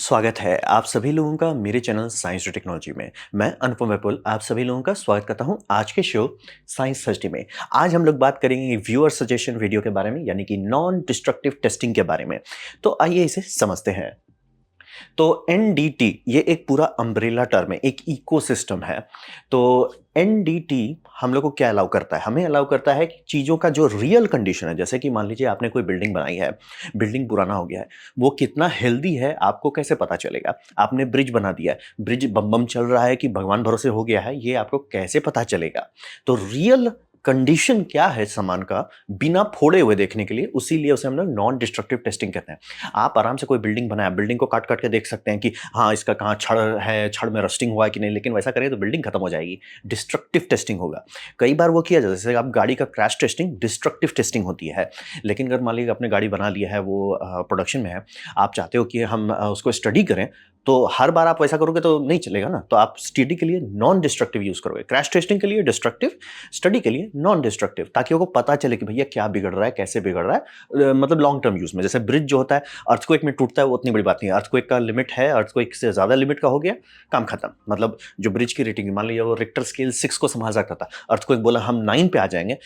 स्वागत है आप सभी लोगों का मेरे चैनल साइंस और टेक्नोलॉजी में। मैं अनुपम विपुल आप सभी लोगों का स्वागत करता हूं आज के शो साइंस थर्सडे में। आज हम लोग बात करेंगे व्यूअर सजेशन वीडियो के बारे में, यानी कि नॉन डिस्ट्रक्टिव टेस्टिंग के बारे में। तो आइए इसे समझते हैं। तो एनडीटी ये एक पूरा अम्ब्रेला टर्म है, एक इकोसिस्टम है। तो एनडीटी हम लोग को क्या अलाउ करता है? हमें अलाउ करता है कि चीज़ों का जो रियल कंडीशन है, जैसे कि मान लीजिए आपने कोई बिल्डिंग बनाई है, बिल्डिंग पुराना हो गया है, वो कितना हेल्दी है आपको कैसे पता चलेगा? आपने ब्रिज बना दिया है, ब्रिज बम बम चल रहा है कि भगवान भरोसे हो गया है, ये आपको कैसे पता चलेगा? तो रियल कंडीशन क्या है सामान का, बिना फोड़े हुए देखने के लिए, उसीलिए उसे हम लोग नॉन डिस्ट्रक्टिव टेस्टिंग कहते हैं। आप आराम से कोई बिल्डिंग बनाया, बिल्डिंग को काट काट के देख सकते हैं कि हाँ इसका कहाँ छड़ है, छड़ में रस्टिंग हुआ है कि नहीं, लेकिन वैसा करें तो बिल्डिंग खत्म हो जाएगी। डिस्ट्रक्टिव टेस्टिंग होगा। कई बार वो किया जाता है, जैसे आप गाड़ी का क्रैश टेस्टिंग डिस्ट्रक्टिव टेस्टिंग होती है। लेकिन अगर मान लीजिए आपने गाड़ी बना लिया है, वो प्रोडक्शन में है, आप चाहते हो कि हम उसको स्टडी करें, तो हर बार आप वैसा करोगे तो नहीं चलेगा ना। तो आप स्टडी के लिए नॉन डिस्ट्रक्टिव यूज करोगे, क्रैश टेस्टिंग के लिए डिस्ट्रक्टिव, स्टडी के लिए नॉन डिस्ट्रक्टिव, ताकि वो पता चले कि भैया क्या बिगड़ रहा है, कैसे बिगड़ रहा है। मतलब लॉन्ग टर्म यूज में, जैसे ब्रिज जो होता है अर्थक्वेक में टूटता है, वो उतनी बड़ी बात नहीं है। अर्थक्वेक का लिमिट है, अर्थक्वेक से ज्यादा लिमिट का हो गया, काम खत्म। मतलब जो ब्रिज की रेटिंग मान लीजिए वो रिक्टर स्केल 6 को संभाल सकता था, अर्थक्वेक बोला हम 9 पे आ जाएंगे,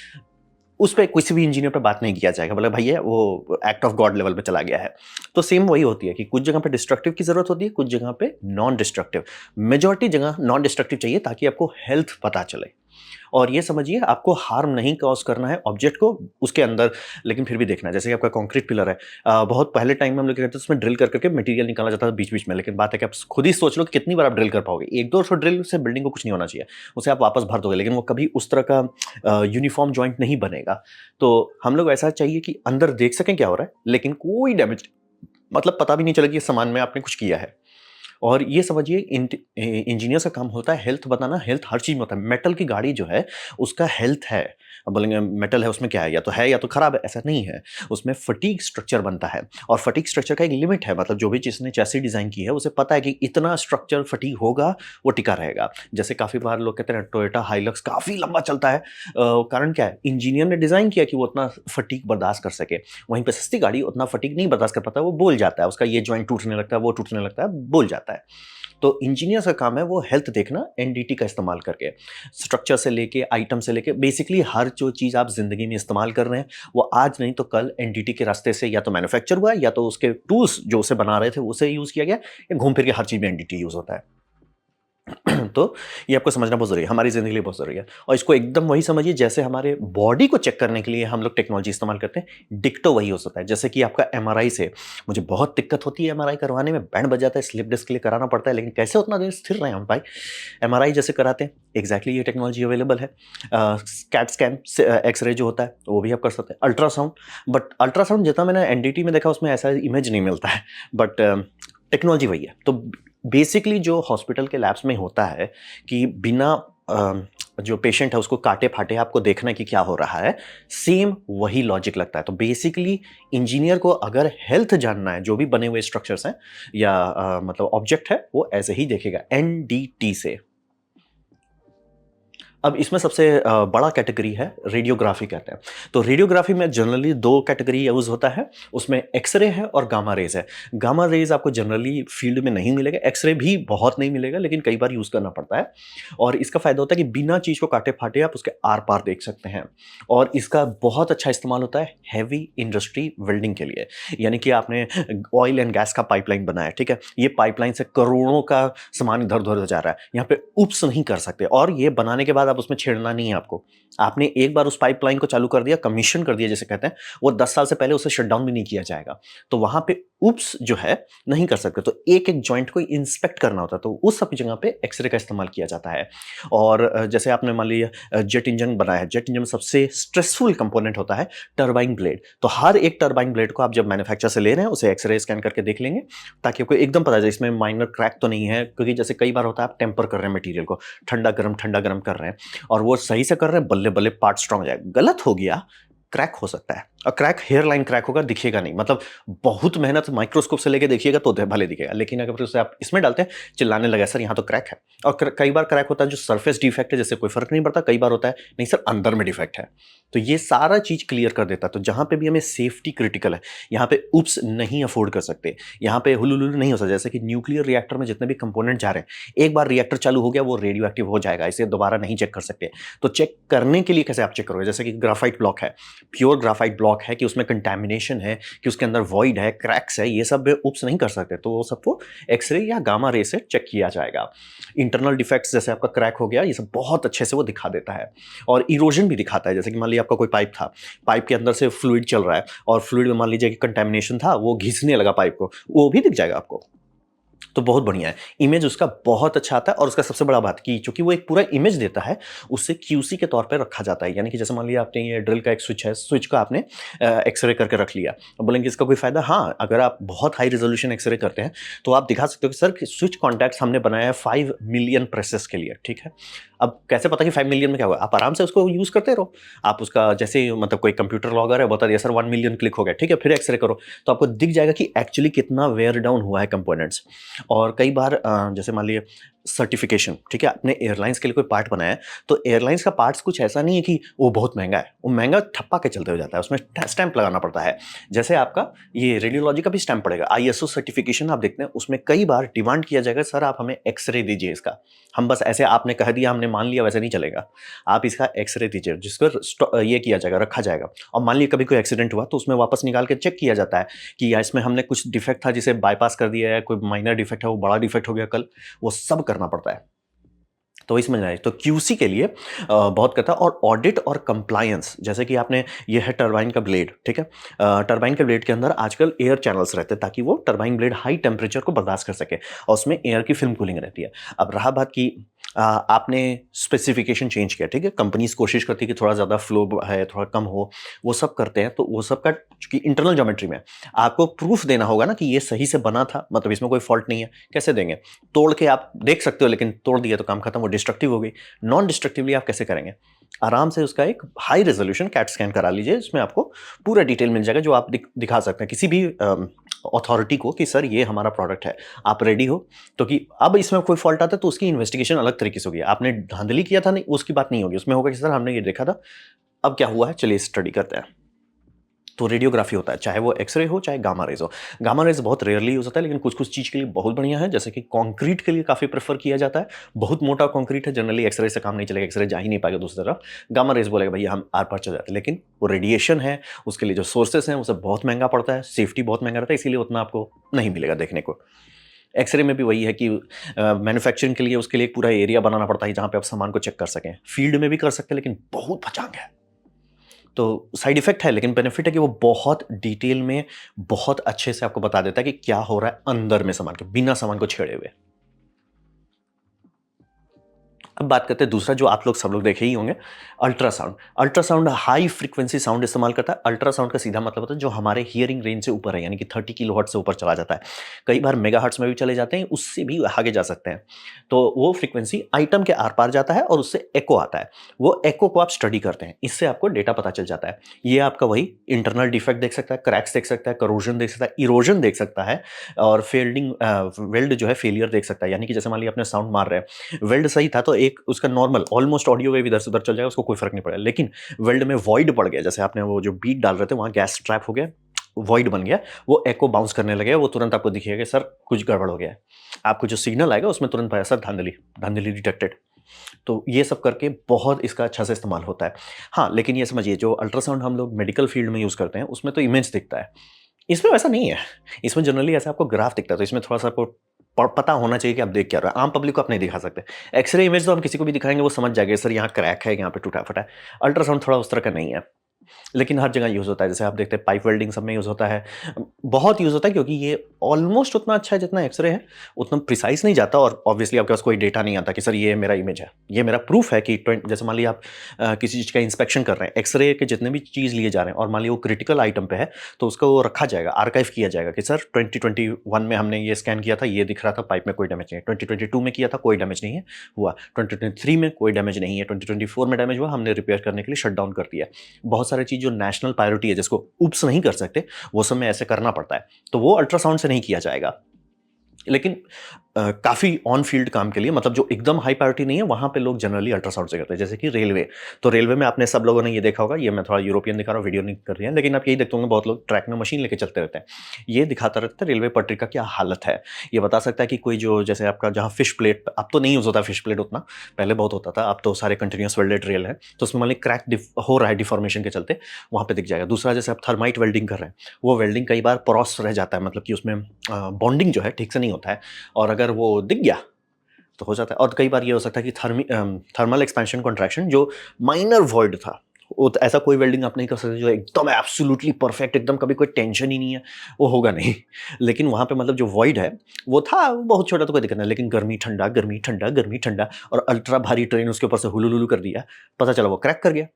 उस पे किसी भी इंजीनियर पे बात नहीं किया जाएगा, बोले भैया वो एक्ट ऑफ गॉड लेवल पे चला गया है। तो सेम वही होती है कि कुछ जगह पे डिस्ट्रक्टिव की जरूरत होती है, कुछ जगह पे नॉन डिस्ट्रक्टिव। मेजॉरिटी जगह नॉन डिस्ट्रक्टिव चाहिए ताकि आपको हेल्थ पता चले। और ये समझिए आपको हार्म नहीं कॉज करना है ऑब्जेक्ट को उसके अंदर, लेकिन फिर भी देखना है। जैसे कि आपका कंक्रीट पिलर है, बहुत पहले टाइम में हम लोग क्या करते थे, उसमें ड्रिल कर करके मटेरियल निकाला जाता था बीच बीच में। लेकिन बात है कि आप खुद ही सोच लो कि कितनी बार आप ड्रिल कर पाओगे। एक दो सौ ड्रिल से बिल्डिंग को कुछ नहीं होना चाहिए, उसे आप वापस भर दोगे, लेकिन वो कभी उस तरह का यूनिफॉर्म जॉइंट नहीं बनेगा। तो हम लोग ऐसा चाहिए कि अंदर देख सकें क्या हो रहा है, लेकिन कोई डैमेज, मतलब पता भी नहीं चले कि इस सामान में आपने कुछ किया है। और ये समझिए इंजीनियर का काम होता है हेल्थ बताना। हेल्थ हर चीज में होता है। मेटल की गाड़ी जो है उसका हेल्थ है। अब बोलेंगे मेटल है उसमें क्या है या तो खराब है, ऐसा नहीं है। उसमें फटीग स्ट्रक्चर बनता है, और फटीग स्ट्रक्चर का एक लिमिट है। मतलब जो भी जिसने चैसी डिजाइन की है उसे पता है कि इतना स्ट्रक्चर फटीग होगा, वो टिका रहेगा। जैसे काफी बार लोग कहते हैं टोयोटा हाइलक्स काफी लंबा चलता है, कारण क्या है? इंजीनियर ने डिजाइन किया कि वो उतना फटीग बर्दाश्त कर सके। वहीं पे सस्ती गाड़ी उतना फटीग नहीं बर्दाश्त कर पाता, वो बोल जाता है, उसका ये ज्वाइंट टूटने लगता है, वो टूटने लगता है, बोल जाता है। तो इंजीनियर का काम है वो हेल्थ देखना एनडीटी का इस्तेमाल करके, स्ट्रक्चर से लेके आइटम से लेके बेसिकली हर जो चीज आप जिंदगी में इस्तेमाल कर रहे हैं, वो आज नहीं तो कल एनडीटी के रास्ते से या तो मैन्युफैक्चर हुआ है, या तो उसके टूल्स जो उसे बना रहे थे उसे यूज किया गया, या घूम फिर के हर चीज में एनडीटी यूज होता है। तो ये आपको समझना बहुत जरूरी है, हमारी जिंदगी के लिए बहुत जरूरी है। और इसको एकदम वही समझिए जैसे हमारे बॉडी को चेक करने के लिए हम लोग टेक्नोलॉजी इस्तेमाल करते हैं, डिक्टो वही हो सकता है। जैसे कि आपका एमआरआई से, मुझे बहुत दिक्कत होती है एमआरआई करवाने में, बैंड बज जाता है, स्लिप डिस्क के लिए कराना पड़ता है, लेकिन कैसे उतना दिन स्थिर रहे हम भाई। एमआरआई जैसे कराते हैं, एग्जैक्टली ये टेक्नोलॉजी अवेलेबल है। कैट स्कैन, एक्सरे जो होता है वो भी आप कर सकते हैं। अल्ट्रासाउंड, बट अल्ट्रासाउंड जितना मैंने एनडीटी में देखा उसमें ऐसा इमेज नहीं मिलता है, बट टेक्नोलॉजी वही है। तो बेसिकली जो हॉस्पिटल के लैब्स में होता है कि बिना जो पेशेंट है उसको काटे फाटे आपको देखना है कि क्या हो रहा है, सेम वही लॉजिक लगता है। तो बेसिकली इंजीनियर को अगर हेल्थ जानना है, जो भी बने हुए स्ट्रक्चर्स हैं या मतलब ऑब्जेक्ट है, वो ऐसे ही देखेगा एनडीटी से। अब इसमें सबसे बड़ा कैटेगरी है रेडियोग्राफी कहते हैं। तो रेडियोग्राफी में जनरली दो कैटेगरी यूज होता है, उसमें एक्सरे है और गामा रेज है। गामा रेज आपको जनरली फील्ड में नहीं मिलेगा, एक्सरे भी बहुत नहीं मिलेगा, लेकिन कई बार यूज करना पड़ता है। और इसका फायदा होता है कि बिना चीज को काटे फाटे आप उसके आर पार देख सकते हैं। और इसका बहुत अच्छा इस्तेमाल होता है हैवी इंडस्ट्री वेल्डिंग के लिए। यानी कि आपने ऑयल एंड गैस का पाइपलाइन बनाया, ठीक है, ये पाइपलाइन से करोड़ों का सामान इधर उधर जा रहा है, यहाँ पे उप्स नहीं कर सकते। और ये बनाने के बाद आप उसमें छेड़ना नहीं है आपको। आपने एक बार उस पाइपलाइन को चालू कर दिया, कमीशन कर दिया जैसे कहते हैं, वो 10 साल से पहले उसे शट डाउन भी नहीं किया जाएगा। तो वहां पे उप्स जो है नहीं कर सकते। तो एक एक जॉइंट को इंस्पेक्ट करना होता है, तो उस सब जगह पे एक्सरे का इस्तेमाल किया जाता है। और जैसे आपने मान लिया जेट इंजन बनाया है, जेट इंजन में सबसे स्ट्रेसफुल कंपोनेंट होता है टरबाइन ब्लेड। तो हर एक टरबाइन ब्लेड को आप जब मैन्युफैक्चर से ले रहे हैं उसे एक्सरे स्कैन करके देख लेंगे, ताकि आपको एकदम पता चले इसमें माइनर क्रैक तो नहीं है। क्योंकि जैसे कई बार होता है आप टेम्पर कर रहे हैं मटेरियल को, ठंडा गर्म कर रहे हैं, और वो सही से कर रहे हैं, बल्ले बल्ले पार्ट स्ट्रांग हो जाए, गलत हो गया, क्रैक हो सकता है और क्रैक हेयर लाइन क्रैक होगा, दिखेगा नहीं, मतलब बहुत मेहनत माइक्रोस्कोप से लेके देखिएगा तो भले दिखेगा, लेकिन अगर उसे आप इसमें डालते हैं चिल्लाने लगा सर यहाँ तो क्रैक है। और कई बार क्रैक होता है जो सरफेस डिफेक्ट है, जैसे कोई फर्क नहीं पड़ता, कई बार होता है नहीं सर अंदर में डिफेक्ट है। तो ये सारा चीज क्लियर कर देता है। तो जहां पे भी हमें सेफ्टी क्रिटिकल है, यहाँ पे उप्स नहीं अफोर्ड कर सकते, यहाँ पे हुलुलुलु नहीं हो सकता। जैसे कि न्यूक्लियर रिएक्टर में जितने भी कंपोनेंट जा रहे हैं, एक बार रिएक्टर चालू हो गया वो रेडियो एक्टिव हो जाएगा, इसे दोबारा नहीं चेक कर सकते। तो चेक करने के लिए कैसे आप चेक करोगे? जैसे कि ग्राफाइट ब्लॉक है, प्योर ग्राफाइट ब्लॉक है कि उसमें कंटैमिनेशन है, कि उसके अंदर वॉइड है, क्रैक्स है, ये सब उप्स नहीं कर सकते। तो वो सबको एक्सरे या गामा रे से चेक किया जाएगा। इंटरनल डिफेक्ट्स जैसे आपका क्रैक हो गया, ये सब बहुत अच्छे से वो दिखा देता है। और इरोजन भी दिखाता है। जैसे कि मान लीजिए आपका कोई पाइप था, पाइप के अंदर से फ्लूइड चल रहा है और फ्लूइड में मान लीजिए कि कंटैमिनेशन था, वो घिसने लगा पाइप को, वो भी दिख जाएगा आपको। तो बहुत बढ़िया है, इमेज उसका बहुत अच्छा आता है। और उसका सबसे बड़ा बात कि चूंकि वो एक पूरा इमेज देता है, उसे क्यूसी के तौर पे रखा जाता है। यानी कि जैसे मान लिया आपने ये ड्रिल का एक स्विच है, स्विच का आपने एक्सरे करके रख लिया, अब बोलेंगे इसका कोई फायदा? हाँ, अगर आप बहुत हाई रेजोल्यूशन एक्सरे करते हैं तो आप दिखा सकते हो कि सर स्विच कॉन्टैक्ट्स हमने बनाया है 5 मिलियन प्रेसेस के लिए, ठीक है। अब कैसे पता कि 5 मिलियन में क्या हुआ? आप आराम से उसको यूज करते रहो। आप उसका जैसे मतलब कोई कंप्यूटर लॉगर है, बता दिया सर 1 मिलियन क्लिक हो गया, ठीक है, फिर एक्सरे करो तो आपको दिख जाएगा कि एक्चुअली कितना वेयर डाउन हुआ है कंपोनेंट्स। और कई बार जैसे मान लीजिए सर्टिफिकेशन, ठीक है, आपने एयरलाइंस के लिए कोई पार्ट बनाया है, तो एयरलाइंस का पार्ट्स कुछ ऐसा नहीं है कि वो बहुत महंगा है, वो महंगा ठप्पा के चलते हो जाता है, उसमें स्टैंप लगाना पड़ता है। जैसे आपका ये रेडियोलॉजी का भी स्टैंप पड़ेगा, आईएसओ सर्टिफिकेशन आप देखते हैं, उसमें कई बार डिमांड किया जाएगा सर आप हमें एक्सरे दीजिए इसका। हम बस ऐसे आपने कह दिया हमने मान लिया वैसे नहीं चलेगा, आप इसका एक्सरे दीजिए जिसको ये किया जाएगा, रखा जाएगा। और मान लीजिए कभी कोई एक्सीडेंट हुआ तो उसमें वापस निकाल के चेक किया जाता है कि या इसमें हमने कुछ डिफेक्ट था जिसे बाईपास कर दिया है, कोई माइनर डिफेक्ट है वो बड़ा डिफेक्ट हो गया कल, वो सब करना पड़ता है। तो इसमें जाए तो क्यूसी के लिए बहुत कहता है। और ऑडिट और कंप्लायंस, जैसे कि आपने ये है टरबाइन का ब्लेड, ठीक है, टरबाइन के ब्लेड के अंदर आजकल एयर चैनल्स रहते हैं ताकि वो टरबाइन ब्लेड हाई टेम्परेचर को बर्दाश्त कर सके, और उसमें एयर की फिल्म कूलिंग रहती है। अब रहा बात की आपने स्पेसिफिकेशन चेंज किया, ठीक है, कंपनीज कोशिश करती है कि थोड़ा ज़्यादा फ्लो है, थोड़ा कम हो, वो सब करते हैं। तो वो सब का चूंकि इंटरनल ज्योमेट्री में आपको प्रूफ देना होगा ना कि ये सही से बना था, मतलब इसमें कोई फॉल्ट नहीं है। कैसे देंगे? तोड़ के आप देख सकते हो, लेकिन तोड़ दिया तो काम खत्म, वो डिस्ट्रक्टिव हो गई। नॉन डिस्ट्रक्टिवली आप कैसे करेंगे? आराम से उसका एक हाई रेजोल्यूशन कैट स्कैन करा लीजिए, इसमें आपको पूरा डिटेल मिल जाएगा जो आप दिखा सकते हैं किसी भी अथॉरिटी को कि सर ये हमारा प्रोडक्ट है, आप रेडी हो। तो कि अब इसमें कोई फॉल्ट आता है तो उसकी इन्वेस्टिगेशन अलग तरीके से होगी। आपने धांधली किया था नहीं, उसकी बात नहीं होगी, उसमें होगा कि सर हमने ये देखा था, अब क्या हुआ है चलिए स्टडी करते हैं। तो रेडियोग्राफी होता है, चाहे वो एक्सरे हो चाहे गामा रेज हो। गामा रेज बहुत रेयरली हो जाता है, लेकिन कुछ कुछ चीज़ के लिए बहुत बढ़िया है। जैसे कि कंक्रीट के लिए काफ़ी प्रेफर किया जाता है, बहुत मोटा कंक्रीट है, जनरली एक्सरे से काम नहीं चलेगा, एक्सरे जा ही नहीं पाएगा दूसरी तरफ। गामा रेज बोलेगा भैया हम आर पार चल जाते हैं, लेकिन वो रेडिएशन है, उसके लिए जो सोर्सेस हैं वो सब बहुत महंगा पड़ता है, सेफ्टी बहुत महंगा रहता है, इसीलिए उतना आपको नहीं मिलेगा देखने को। एक्सरे में भी वही है कि मैन्युफैक्चरिंग के लिए उसके लिए एक पूरा एरिया बनाना पड़ता है जहाँ पे आप सामान को चेक कर सकें। फील्ड में भी कर सकते हैं, लेकिन बहुत भचांग है। तो साइड इफेक्ट है, लेकिन बेनिफिट है कि वो बहुत डिटेल में बहुत अच्छे से आपको बता देता है कि क्या हो रहा है अंदर में सामान के, बिना सामान को छेड़े हुए। अब बात करते हैं दूसरा जो आप लोग सब लोग देखे ही होंगे, ultrasound. Ultrasound high frequency sound इस्तेमाल करता है। अल्ट्रासाउंड का सीधा मतलब होता है जो हमारे हियरिंग रेंज से ऊपर है, यानी कि 30 किलोहर्ट्ज से ऊपर चला जाता है। कई बार मेगाहर्ट्ज में भी चले जाते हैं, उससे भी आगे जा सकते हैं। तो वो फ्रीक्वेंसी आइटम के आर पार जाता है और उससे एको आता है। वो एको को आप स्टडी करते हैं, इससे आपको डेटा पता चल जाता है। ये आपका वही इंटरनल डिफेक्ट देख सकता है, क्रैक्स देख सकता है, करोजन देख सकता है, इरोजन देख सकता है, और फेल्डिंग वेल्ड जो है फेलियर देख सकता है। यानी कि जैसे मान लिया आपने साउंड मार रहे हैं, वेल्ड सही था तो एक उसका नॉर्मल ऑलमोस्ट ऑडियो वेव इधर से उधर चल जाएगा, उसको कोई फर्क नहीं पड़ेगा। लेकिन वेल्ड में वॉइड पड़ गया, जैसे आपने वो जो बीट डाल रहे थे वहां गैस ट्रैप हो गया, वॉइड बन गया, वो एको बाउंस करने लगे, वो तुरंत आपको दिखेगा कि सर कुछ गड़बड़ हो गया है। आपको जो सिग्नल आएगा उसमें तुरंत पाया सर धांधली, धांधली डिटेक्टेड। तो ये सब करके बहुत इसका अच्छा से इस्तेमाल होता है। हाँ, लेकिन ये समझिए जो अल्ट्रासाउंड हम लोग मेडिकल फील्ड में यूज करते हैं उसमें तो इमेज दिखता है, इसमें वैसा नहीं है। इसमें जनरली ऐसा आपको ग्राफ दिखता है, तो इसमें थोड़ा सा आपको पता होना चाहिए कि आप देख क्या रहे हो। आम पब्लिक को आप नहीं दिखा सकते। एक्सरे इमेज तो हम किसी को भी दिखाएंगे वो समझ जाएंगे सर यहाँ क्रैक है, यहाँ पे टूटा फटा है। अल्ट्रासाउंड थोड़ा उस तरह का नहीं है, लेकिन हर जगह यूज़ होता है। जैसे आप देखते हैं पाइप वेल्डिंग सब में यूज़ होता है, बहुत यूज़ होता है, क्योंकि ये ऑलमोस्ट उतना अच्छा है जितना एक्सरे है, उतना प्रिसाइज नहीं जाता, और ऑब्वियसली आपके पास कोई डेटा नहीं आता कि सर ये मेरा इमेज है, ये मेरा प्रूफ है कि जैसे मान लिया आप किसी चीज़ का इंस्पेक्शन कर रहे हैं, एक्सरे के जितने भी चीज़ लिए जा रहे हैं और मान लिया वो क्रिटिकल आइटम पे है, तो उसका वो रखा जाएगा, आर्काइव किया जाएगा कि सर 2021 में हमने ये स्कैन किया था, ये दिख रहा था पाइप में कोई डैमेज नहीं है, 2022 में किया था कोई डैमेज नहीं है हुआ, 2023 में कोई डैमेज नहीं है, 2024 में डैमेज हुआ, हमने रिपेयर करने के लिए शट डाउन कर दिया। बहुत सारी चीज़ जो नेशनल प्रायोरिटी है, जिसको ऊप्स नहीं कर सकते, वो सब में ऐसे करना पड़ता है, तो वो अल्ट्रासाउंड से नहीं किया जाएगा। लेकिन काफ़ी ऑन फील्ड काम के लिए, मतलब जो एकदम हाई प्रायोरिटी नहीं है, वहाँ पे लोग जनरली अल्ट्रासाउंड से करते हैं। जैसे कि रेलवे, तो रेलवे में आपने सब लोगों ने ये देखा होगा, ये मैं थोड़ा यूरोपियन दिखा रहा हूँ, वीडियो नहीं कर रही है, लेकिन आप यही देखते होंगे बहुत लोग ट्रैक में मशीन लेके चलते रहते हैं। ये दिखाता रहता है रेलवे पटरी का क्या हालत है। ये बता सकता है कि कोई जो, जैसे आपका जहाँ फिश प्लेट, अब तो नहीं यूज़ होता फिश प्लेट उतना, पहले बहुत होता था, अब तो सारे कंटिन्यूस वेल्डेड रेल है, तो उसमें मान ली क्रैक हो रहा है डिफॉर्मेशन के चलते, वहाँ पे दिख जाएगा। दूसरा, जैसे आप थर्माइट वेल्डिंग कर रहे हैं, वो वेल्डिंग कई बार पॉरस रह जाता है, मतलब कि उसमें बॉन्डिंग जो है ठीक से नहीं होता है, और अगर वो दिख गया तो हो जाता है। और कई बार ये हो सकता है कि थर्मल एक्सपेंशन कॉन्ट्रैक्शन जो माइनर वॉइड था, वो तो ऐसा कोई वेल्डिंग आप नहीं कर सकते जो एकदम एब्सोल्युटली परफेक्ट, एकदम कभी कोई टेंशन ही नहीं है, वो होगा नहीं। लेकिन वहाँ पे मतलब जो वॉइड है वो था, वो बहुत छोटा, तो कोई दिक्कत नहीं, लेकिन गर्मी ठंडा, गर्मी ठंडा, गर्मी ठंडा, और अल्ट्रा भारी ट्रेन उसके ऊपर से हुलू कर दिया, पता चला वो क्रैक कर गया,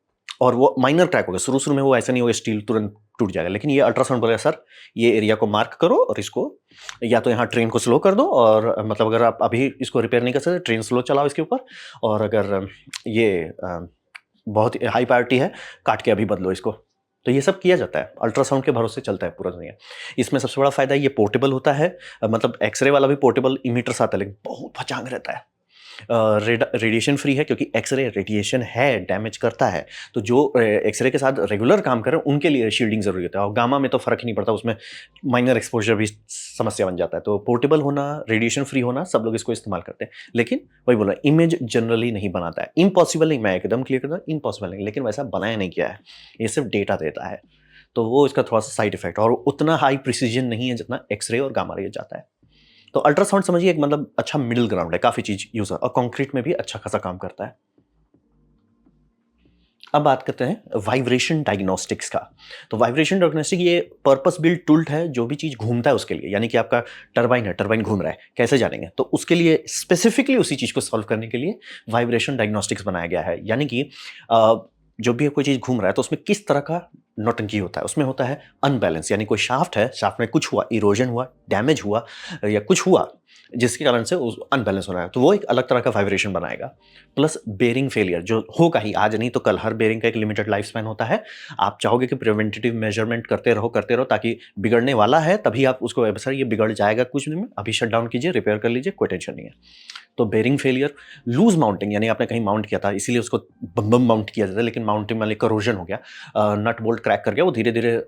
और वो माइनर क्रैक हो गया। शुरू में वो ऐसा नहीं होगा स्टील तुरंत टूट जाएगा, लेकिन ये अल्ट्रासाउंड बोलेगा सर ये एरिया को मार्क करो, और इसको या तो यहाँ ट्रेन को स्लो कर दो, और मतलब अगर आप अभी इसको रिपेयर नहीं कर सकते, ट्रेन स्लो चलाओ इसके ऊपर, और अगर ये बहुत हाई प्रायोरिटी है, काट के अभी बदलो इसको। तो ये सब किया जाता है, अल्ट्रासाउंड के भरोसे चलता है पूरा दुनिया। इसमें सबसे बड़ा फायदा ये पोर्टेबल होता है, मतलब एक्सरे वाला भी पोर्टेबल इमीटर्स आता है, लेकिन बहुत भचांग रहता है। रेडिएशन फ्री है, क्योंकि एक्सरे रेडिएशन है, डैमेज करता है, तो जो एक्सरे के साथ रेगुलर काम कर रहे हैं उनके लिए शील्डिंग जरूरी होता है, और गामा में तो फर्क ही नहीं पड़ता, उसमें माइनर एक्सपोजर भी समस्या बन जाता है। तो पोर्टेबल होना, रेडिएशन फ्री होना, सब लोग इसको इस्तेमाल करते हैं, लेकिन वही बोला, इमेज जनरली नहीं बनाता है। इम्पॉसिबल नहीं, मैं एकदम क्लियर करता हूँ, इम्पॉसिबल नहीं, लेकिन वैसा बनाया नहीं गया है, ये सिर्फ डेटा देता है, तो वो इसका थोड़ा सा साइड इफेक्ट, और उतना हाई प्रिसीजन नहीं है जितना एक्सरे और गामा रे जाता है। तो अल्ट्रासाउंड समझिए एक मतलब अच्छा मिडिल ग्राउंड है, काफी चीज यूज है, और कंक्रीट में भी अच्छा खासा काम करता है। अब बात करते हैं वाइब्रेशन डायग्नोस्टिक्स का। तो वाइब्रेशन डायग्नोस्टिक ये पर्पस बिल्ट टूल है, जो भी चीज घूमता है उसके लिए, यानी कि आपका टरबाइन है, टरबाइन घूम रहा है, कैसे जानेंगे, तो उसके लिए स्पेसिफिकली उसी चीज को सॉल्व करने के लिए वाइब्रेशन डायग्नोस्टिक्स बनाया गया है। यानी कि जो भी कोई चीज घूम रहा है, तो उसमें किस तरह का नौटंकी होता है, उसमें होता है अनबैलेंस, यानी कोई शाफ्ट है, शाफ्ट में कुछ हुआ, इरोजन हुआ, डैमेज हुआ, या कुछ हुआ जिसके कारण से अनबैलेंस हो रहा है, तो वो एक अलग तरह का वाइब्रेशन बनाएगा। प्लस बेरिंग फेलियर जो होगा ही, आज नहीं तो कल, हर बेरिंग का एक लिमिटेड लाइफ स्पैन होता है। आप चाहोगे कि प्रिवेंटेटिव मेजरमेंट करते रहो, ताकि बिगड़ने वाला है तभी आप उसको, सर ये बिगड़ जाएगा कुछ दिन में, अभी शट डाउन कीजिए, रिपेयर कर लीजिए, कोई टेंशन नहीं है। तो बेरिंग फेलियर, लूज माउंटिंग, यानी आपने कहीं माउंट किया था, इसीलिए उसको बम बम माउंट किया जाता है, लेकिन माउंटिंग वाले करोजन हो गया, नट बोल्ट क्रैक कर गया, वो धीरे धीरे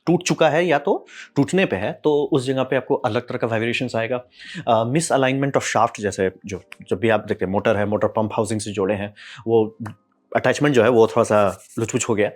टूट चुका है या तो टूटने पे है, तो उस जगह पे आपको अलग तरह का वाइब्रेशंस आएगा। मिस अलाइनमेंट ऑफ शाफ्ट, जैसे जो जब भी आप देखते हैं मोटर है, मोटर पंप हाउसिंग से जोड़े हैं, वो अटैचमेंट जो है वो थोड़ा सा लुच हो गया,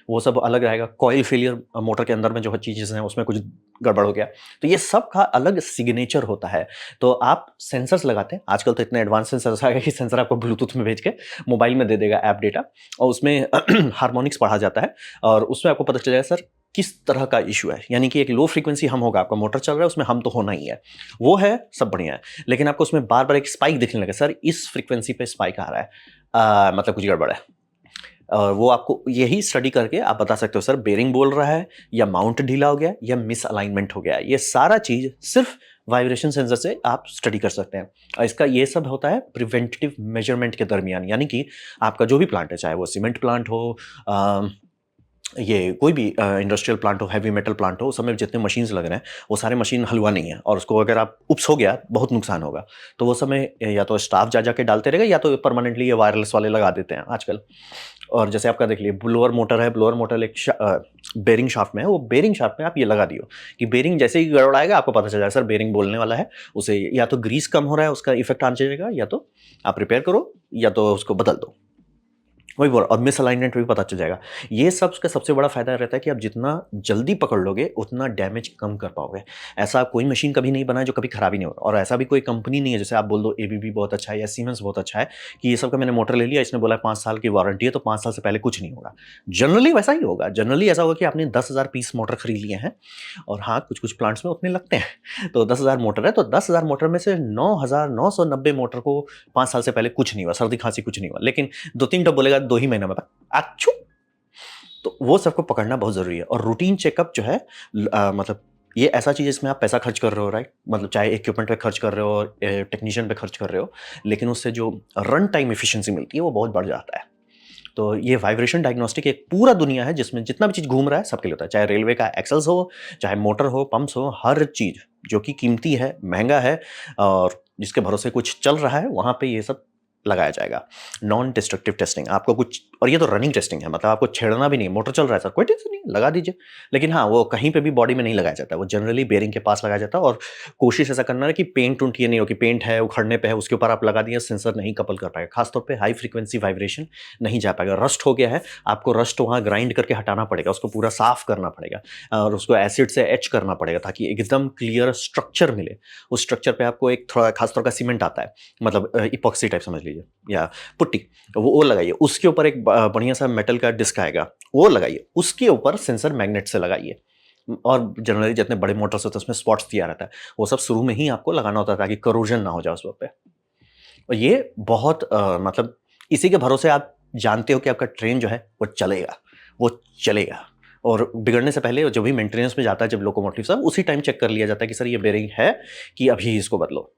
वो सब अलग रहेगा। कॉइल फेलियर, मोटर के अंदर में जो चीज़ें हैं उसमें कुछ गड़बड़ हो गया, तो ये सब का अलग सिग्नेचर होता है। तो आप सेंसर्स लगाते हैं, आजकल तो इतने एडवांस सेंसर्स आ गए कि सेंसर आपको ब्लूटूथ में भेज के मोबाइल में दे देगा ऐप डेटा, और उसमें हार्मोनिक्स पढ़ा जाता है, और उसमें आपको पता चल जाएगा सर किस तरह का इशू है। यानी कि एक लो फ्रीक्वेंसी हम होगा, आपका मोटर चल रहा है उसमें हम तो होना ही है, वो है सब बढ़िया है, लेकिन आपको उसमें बार बार एक स्पाइक दिखने लगे, सर इस फ्रीक्वेंसी पे स्पाइक आ रहा है, मतलब कुछ गड़बड़ है। वो आपको यही स्टडी करके आप बता सकते हो सर बेरिंग बोल रहा है, या माउंट ढीला हो गया, या मिस अलाइनमेंट हो गया। ये सारा चीज सिर्फ वाइब्रेशन सेंसर से आप स्टडी कर सकते हैं, और इसका ये सब होता है प्रिवेंटिव मेजरमेंट के दरमियान। यानी कि आपका जो भी प्लांट है, चाहे वो सीमेंट प्लांट हो, ये कोई भी इंडस्ट्रियल प्लांट हो, हैवी मेटल प्लांट हो, उस समय जितने मशीन्स लग रहे हैं वो सारे मशीन हलवा नहीं है, और उसको अगर आप उप्स हो गया बहुत नुकसान होगा, तो वो समय या तो स्टाफ जा के डालते रहेगा, या तो परमानेंटली ये वायरलेस वाले लगा देते हैं आजकल। और जैसे आपका देख लिए ब्लोअर मोटर है, ब्लोअर मोटर एक बेरिंग शाफ्ट में है, वो बेरिंग शाफ्ट में आप ये लगा दियो कि बेरिंग जैसे ही गड़बड़ाएगा आपको पता चल जाएगा सर बेरिंग बोलने वाला है, उसे या तो ग्रीस कम हो रहा है उसका इफेक्ट आने जाएगा, या तो आप रिपेयर करो, या तो उसको बदल दो, वही बोल। और मिस अलाइनमेंट भी पता चल जाएगा। ये सब का सबसे बड़ा फायदा रहता है कि आप जितना जल्दी पकड़ लोगे उतना डैमेज कम कर पाओगे। ऐसा कोई मशीन कभी नहीं बना है जो कभी खराब ही नहीं हो, और ऐसा भी कोई कंपनी नहीं है जैसे आप बोल दो एबीबी बहुत अच्छा है या सीमेंस बहुत अच्छा है कि ये सब का मैंने मोटर ले लिया, इसने बोला 5 साल की वारंटी है तो 5 साल से पहले कुछ नहीं होगा। जनरली वैसा ही होगा, जनरली ऐसा होगा कि आपने 10,000 पीस मोटर खरीद लिए हैं, और हाँ कुछ कुछ प्लांट्स में उतने लगते हैं, तो 10,000 मोटर है, तो 10,000 मोटर में से 9,990 मोटर को 5 साल से पहले कुछ नहीं हुआ, सर्दी खांसी कुछ नहीं हुआ, लेकिन 2-3 टब बोलेगा 2 ही महीने में अच्छू। तो वो सबको पकड़ना बहुत जरूरी है। और रूटीन चेकअप जो है मतलब ये ऐसा चीज इसमें आप पैसा खर्च कर रहे हो, राइट, मतलब चाहे इक्विपमेंट पे खर्च कर रहे हो, टेक्नीशियन पे खर्च कर रहे हो, लेकिन उससे जो रन टाइम एफिशिएंसी मिलती है वो बहुत बढ़ जाता है। तो ये वाइब्रेशन डायग्नोस्टिक एक पूरा दुनिया है जिसमें जितना भी चीज़ घूम रहा है सबके लिए होता है, चाहे रेलवे का एक्सेल्स हो, चाहे मोटर हो, पंप्स हो, हर चीज़ जो कि कीमती है, महँगा है और जिसके भरोसे कुछ चल रहा है, वहाँ पे ये सब लगाया जाएगा। नॉन डिस्ट्रक्टिव टेस्टिंग आपको कुछ, और ये तो रनिंग टेस्टिंग है, मतलब आपको छेड़ना भी नहीं है, मोटर चल रहा है सर, कोई टेंशन नहीं है, लगा दीजिए। लेकिन हाँ, वो कहीं पे भी बॉडी में नहीं लगाया जाता है, वो जनरली बेयरिंग के पास लगाया जाता है और कोशिश ऐसा करना है कि पेंट ये नहीं हो कि पेंट है, उखड़ने पे है, उसके ऊपर आप लगा दिए, सेंसर नहीं कपल कर पाएगा। खासतौर पे हाई फ्रीक्वेंसी वाइब्रेशन नहीं जा पाएगा। रस्ट हो गया है, आपको रस्ट वहाँ ग्राइंड करके हटाना पड़ेगा, उसको पूरा साफ करना पड़ेगा और उसको एसिड से एच करना पड़ेगा ताकि एकदम क्लियर स्ट्रक्चर मिले। उस स्ट्रक्चर पे आपको एक थोड़ा खासतौर का सीमेंट आता है, मतलब इपॉक्सी टाइप समझ लीजिए, या पुट्टी, वो लगाइए। उसके ऊपर एक बढ़िया सा मेटल का डिस्क आएगा, वो लगाइए। उसके ऊपर सेंसर मैग्नेट से लगाइए और जनरली जितने बड़े मोटर्स होते हैं उसमें स्पॉट्स दिया रहता है, वो सब शुरू में ही आपको लगाना होता है ताकि करोजन ना हो जाए उस वक्त पे। और ये बहुत मतलब इसी के भरोसे आप जानते हो कि आपका ट्रेन जो है वो चलेगा, वो चलेगा। और बिगड़ने से पहले जो भी मेंटेनेंस में जाता है, जब लोकोमोटिव सब, उसी टाइम चेक कर लिया जाता है कि सर ये बेरिंग है कि अभी इसको बदलो।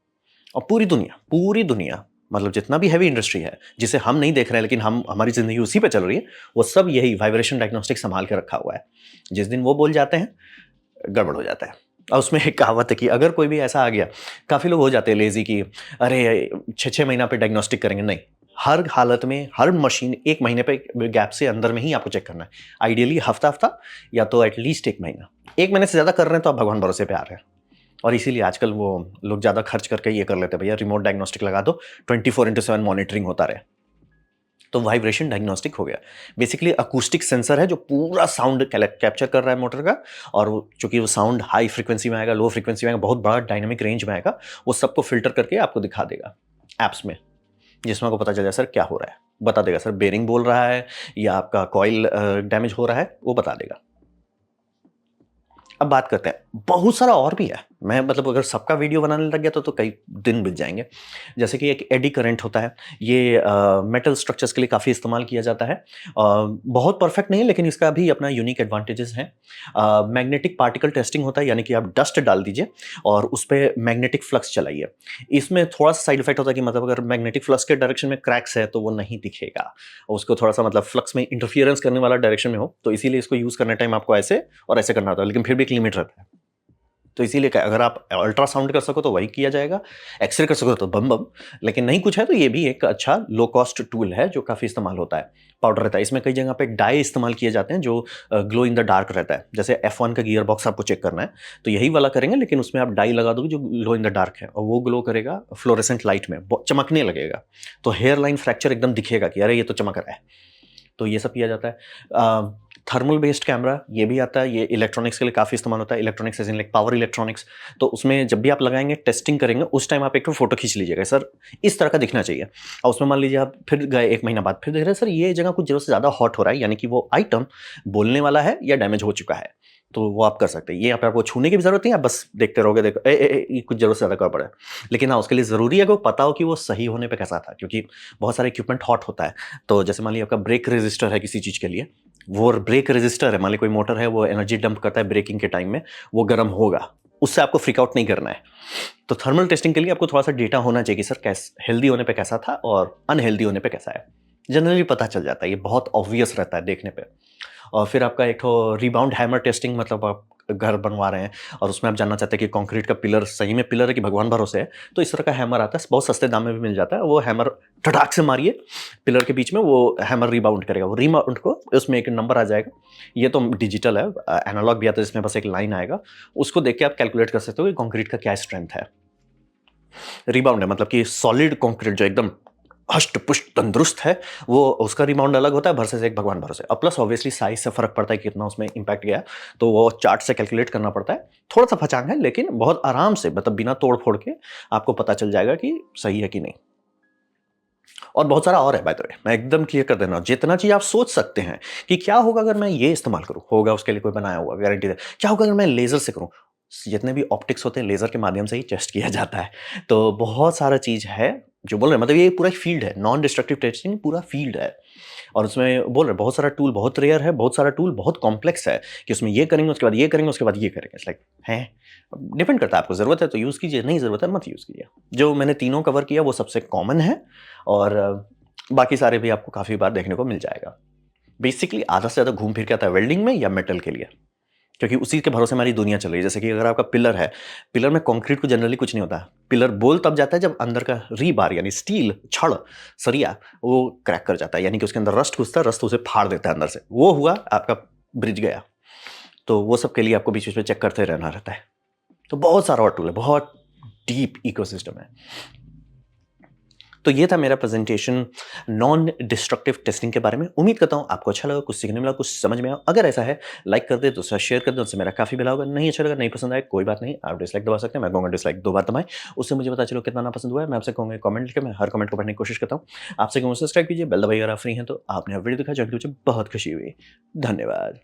और पूरी दुनिया मतलब जितना भी हैवी इंडस्ट्री है जिसे हम नहीं देख रहे हैं लेकिन हम हमारी जिंदगी उसी पे चल रही है, वो सब यही वाइब्रेशन डायग्नोस्टिक संभाल के रखा हुआ है। जिस दिन वो बोल जाते हैं गड़बड़ हो जाता है। और उसमें एक कहावत है कि अगर कोई भी ऐसा आ गया, काफ़ी लोग हो जाते हैं लेजी कि अरे 6-6 महीना पे डायग्नोस्टिक करेंगे, नहीं। हर हालत में हर मशीन 1 महीने पे गैप से अंदर में ही आपको चेक करना है। आइडियली हफ्ता या तो एटलीस्ट 1 महीना। 1 महीने से ज़्यादा कर रहे हैं तो आप भगवान भरोसे पे आ रहे हैं। और इसीलिए आजकल वो लोग ज़्यादा खर्च करके ये कर लेते हैं, भैया रिमोट डायग्नोस्टिक लगा दो, 24/7 मॉनिटरिंग होता रहे। तो वाइब्रेशन डायग्नोस्टिक हो गया। बेसिकली अकूस्टिक सेंसर है जो पूरा साउंड कैप्चर कर रहा है मोटर का, और चूंकि वो साउंड हाई फ्रीक्वेंसी में आएगा, लो फ्रीक्वेंसी में आएगा, बहुत बड़ा डायनामिक रेंज में आएगा, वो सबको फिल्टर करके आपको दिखा देगा एप्स में, जिसमें आपको पता चल जाए सर क्या हो रहा है। बता देगा सर बेरिंग बोल रहा है या आपका कॉइल डैमेज हो रहा है, वो बता देगा। अब बात करते हैं, बहुत सारा और भी है। मैं मतलब अगर सबका वीडियो बनाने लग गया तो कई दिन बीत जाएंगे। जैसे कि एक एडी करंट होता है, ये मेटल स्ट्रक्चर्स के लिए काफ़ी इस्तेमाल किया जाता है। बहुत परफेक्ट नहीं है लेकिन इसका भी अपना यूनिक एडवांटेजेस हैं। मैग्नेटिक पार्टिकल टेस्टिंग होता है, यानी कि आप डस्ट डाल दीजिए और उस पर मैग्नेटिक फ्लक्स चलाइए। इसमें थोड़ा सा साइड इफेक्ट होता है कि मतलब अगर मैग्नेटिक फ्लक्स के डायरेक्शन में क्रैक्स है तो वो नहीं दिखेगा, उसको थोड़ा सा मतलब फ्लक्स में इंटरफियरेंस करने वाला डायरेक्शन में हो, तो इसीलिए इसको यूज़ करने टाइम आपको ऐसे और ऐसे करना होता है, लेकिन फिर भी एक लिमिट रहता है। तो इसीलिए अगर आप अल्ट्रासाउंड कर सको तो वही किया जाएगा, एक्सरे कर सको तो बम बम, लेकिन नहीं कुछ है तो ये भी एक अच्छा लो कॉस्ट टूल है जो काफ़ी इस्तेमाल होता है। पाउडर रहता है, इसमें कई जगह पे डाई इस्तेमाल किए जाते हैं जो ग्लो इन द डार्क रहता है। जैसे F1 का गियर बॉक्स आपको चेक करना है तो यही वाला करेंगे, लेकिन उसमें आप डाई लगा दोगे जो ग्लो इन द डार्क है, और वो ग्लो करेगा फ्लोरेसेंट लाइट में, चमकने लगेगा, तो हेयर लाइन फ्रैक्चर एकदम दिखेगा कि अरे ये तो चमक रहा है। तो ये सब किया जाता है। थर्मल बेस्ड कैमरा ये भी आता है, ये इलेक्ट्रॉनिक्स के लिए काफ़ी इस्तेमाल होता है। Electronics as in like power electronics, तो उसमें जब भी आप लगाएंगे टेस्टिंग करेंगे उस टाइम आप एक फोटो खींच लीजिएगा, सर इस तरह का दिखना चाहिए। और उसमें मान लीजिए आप फिर गए 1 महीना बाद, फिर देख रहे हैं सर ये जगह कुछ जरूरत से ज़्यादा हॉट हो रहा है, यानी कि वो आइटम बोलने वाला है या डैमेज हो चुका है, तो वो आप कर सकते हैं। ये यहाँ पे आपको छूने की भी जरूरत नहीं है, आप बस देखते रहोगे, देखो ये कुछ जरूरत से ज़्यादा गड़बड़ है। लेकिन हाँ, उसके लिए ज़रूरी है कि वो पता हो कि वो सही होने पे कैसा था, क्योंकि बहुत सारे इक्विपमेंट हॉट होता है। तो जैसे मान लीजिए आपका ब्रेक रजिस्टर है किसी चीज़ के लिए, वो ब्रेक रजिस्टर है, मान लीजिए कोई मोटर है वो एनर्जी डंप करता है ब्रेकिंग के टाइम में, वो गर्म होगा, उससे आपको फ्रीक आउट नहीं करना है। तो थर्मल टेस्टिंग के लिए आपको थोड़ा सा डेटा होना चाहिए कि सर कैसे हेल्दी होने पे कैसा था और अनहेल्दी होने पे कैसा है। जनरली पता चल जाता है, ये बहुत ऑब्वियस रहता है देखने पे। और फिर आपका एक रिबाउंड हैमर टेस्टिंग, मतलब आप घर बनवा रहे हैं और उसमें आप जानना चाहते हैं कि कंक्रीट का पिलर सही में पिलर है कि भगवान भरोसे है, तो इस तरह का हैमर आता है, बहुत सस्ते दाम में भी मिल जाता है। वो हैमर ठटाक से मारिए पिलर के बीच में, वो हैमर रिबाउंड करेगा, वो रिबाउंड को उसमें एक नंबर आ जाएगा। ये तो डिजिटल है, एनालॉग भी आता है जिसमें बस एक लाइन आएगा, उसको देख के आप कैलकुलेट कर सकते हो कि कंक्रीट का क्या स्ट्रेंथ है। रिबाउंड है मतलब कि सॉलिड कंक्रीट जो एकदम हष्ट पुष्ट तंदुरुस्त है, वो उसका रिबाउंड अलग होता है, भरसे से एक भगवान भरोसे। अब प्लस ऑब्वियसली साइज से फर्क पड़ता है कितना उसमें इंपैक्ट गया, तो वो चार्ट से कैलकुलेट करना पड़ता है। थोड़ा सा फचांग है लेकिन बहुत आराम से, मतलब बिना तोड़ फोड़ के आपको पता चल जाएगा कि सही है कि नहीं। और बहुत सारा और है बाय द वे, मैं एकदम क्लियर कर देना, जितना चीज आप सोच सकते हैं कि क्या होगा अगर मैं ये इस्तेमाल करूं, होगा उसके लिए कोई बनाया हुआ गारंटी दे। क्या होगा अगर मैं लेजर से करूं, जितने भी ऑप्टिक्स होते हैं लेजर के माध्यम से ही टेस्ट किया जाता है। तो बहुत सारा चीज है जो बोल रहे हैं, मतलब ये पूरा फील्ड है, नॉन डिस्ट्रक्टिव टेस्टिंग पूरा फील्ड है। और उसमें बोल रहे हैं बहुत सारा टूल बहुत रेयर है, बहुत सारा टूल बहुत कॉम्प्लेक्स है कि उसमें ये करेंगे उसके बाद ये करेंगे उसके बाद ये करेंगे। इट्स लाइक है, डिपेंड करता है, आपको ज़रूरत है तो यूज़ कीजिए, नहीं ज़रूरत है मत यूज़ कीजिए। जो मैंने तीनों कवर किया वो सबसे कॉमन है और बाकी सारे भी आपको काफ़ी बार देखने को मिल जाएगा। बेसिकली आधा से ज़्यादा घूम फिर के आता है वेल्डिंग में या मेटल के लिए, क्योंकि उसी के भरोसे हमारी दुनिया चल रही है। जैसे कि अगर आपका पिलर है, पिलर में कंक्रीट को जनरली कुछ नहीं होता है। पिलर बोल तब जाता है जब अंदर का रीबार यानी स्टील, छड़, सरिया वो क्रैक कर जाता है, यानी कि उसके अंदर रस्ट घुसता है, रस्ट उसे फाड़ देता है अंदर से। वो हुआ, आपका ब्रिज गया। तो वो सब के लिए आपको बीच-बीच में चेक करते रहना रहता है। तो बहुत सारा और टूल है, बहुत डीप इकोसिस्टम है। तो ये था मेरा प्रेजेंटेशन नॉन डिस्ट्रक्टिव टेस्टिंग के बारे में। उम्मीद करता हूँ आपको अच्छा लगा, कुछ सीखने मिला, कुछ समझ में आया। अगर ऐसा है, लाइक कर दे, दूसरा शेयर कर दे, उससे मेरा काफ़ी भला होगा। नहीं अच्छा लगा, नहीं पसंद आया, कोई बात नहीं, आप डिसलाइक दबा सकते हैं। मैं कहूँगा डिसलाइक 2 बार दबाएँ, उससे मुझे पता चलो कितना नापसंद हुआ है। मैं आपसे कहूँगा कमेंट लिखें, मैं हर कमेंट को पढ़ने की कोशिश करता हूँ। आपसे कहूँगा सब्सक्राइब कीजिए, बेल दबाइए अगर आप फ्री हैं तो। आपने वीडियो देखा, जानकर मुझे बहुत खुशी हुई। धन्यवाद।